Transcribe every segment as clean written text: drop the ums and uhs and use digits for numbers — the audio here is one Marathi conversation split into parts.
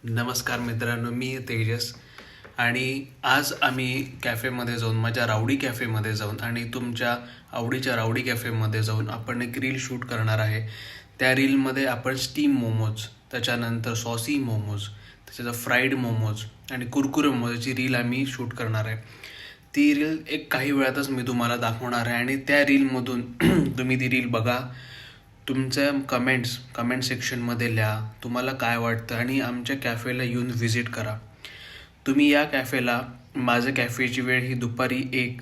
नमस्कार मित्रांनो, मी तेजस आणि आज आम्ही कॅफेमध्ये जाऊन, माझ्या रावडी कॅफेमध्ये जाऊन आणि तुमच्या आवडीच्या रावडी कॅफेमध्ये जाऊन आपण एक रील शूट करणार आहे. त्या रीलमध्ये आपण स्टीम मोमोज, त्याच्यानंतर सॉसी मोमोज, त्याच्यानंतर फ्राईड मोमोज आणि कुरकुरे मोमोजची रील आम्ही शूट करणार आहे. ती रील एक काही वेळातच मी तुम्हाला दाखवणार आहे आणि त्या रीलमधून तुम्ही ती रील बघा. तुमच्या कमेंट सेक्शनमध्ये लिहा तुम्हाला काय वाटतं आणि आमच्या कॅफेला येऊन व्हिजिट करा. तुम्ही या कॅफेला, माझ्या कॅफेची वेळ ही दुपारी 1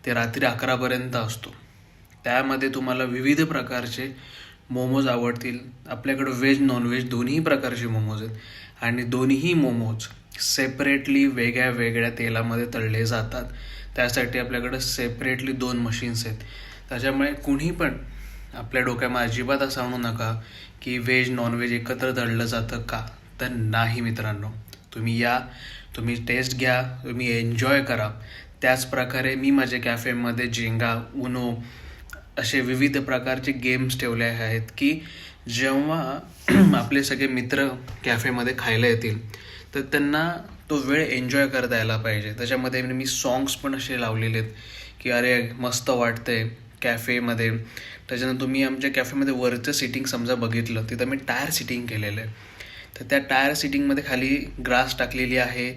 ते रात्री 11पर्यंत असतो. त्यामध्ये तुम्हाला विविध प्रकारचे मोमोज आवडतील. आपल्याकडं व्हेज नॉनव्हेज दोन्ही प्रकारचे मोमोज आहेत आणि दोन्ही मोमोज सेपरेटली वेगळ्या वेगळ्या तेलामध्ये तळले जातात. त्यासाठी आपल्याकडं सेपरेटली 2 मशीन्स आहेत. त्याच्यामुळे कुणी पण आपल्या डोक्यामध्ये अजिबात असं आणू नका की व्हेज नॉनव्हेज एकत्र तळलं जातं का, तर नाही मित्रांनो. तुम्ही या, तुम्ही टेस्ट घ्या, तुम्ही एन्जॉय करा. त्याचप्रकारे मी माझ्या कॅफेमध्ये जेंगा, उनो असे विविध प्रकारचे गेम्स ठेवले आहेत की जेव्हा आपले सगळे मित्र कॅफेमध्ये खायला येतील तर त्यांना तो वेळ एन्जॉय करता यायला पाहिजे. त्याच्यामध्ये मी सॉंग्स पण असे लावलेले आहेत की अरे मस्त वाटतंय कॅफेमध्ये. त्याच्यानंतर तुम्ही आमच्या कॅफेमध्ये वरचं सिटिंग समजा बघितलं, तिथं मी टायर सिटिंग केलेलं आहे. तर त्या टायर सिटिंगमध्ये खाली ग्रास टाकलेली आहे.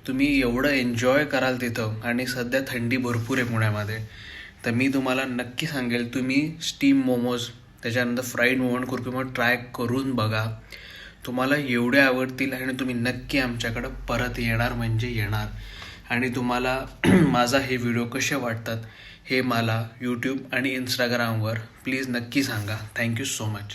तुम्ही एवढं एन्जॉय कराल तिथं आणि सध्या थंडी भरपूर आहे पुण्यामध्ये. तर मी तुम्हाला नक्की सांगेल तुम्ही स्टीम मोमोज, त्याच्यानंतर फ्राईड मोमो, कुरकुरे मोमो ट्राय करून बघा. तुम्हाला एवढे आवडतील आणि तुम्ही नक्की आमच्याकडं परत येणार म्हणजे येणार. आणि तुम्हाला माझा हे व्हिडिओ कसे वाटतात हे मला यूट्यूब आणि इंस्टाग्रामवर प्लीज नक्की सांगा. Thank you so much.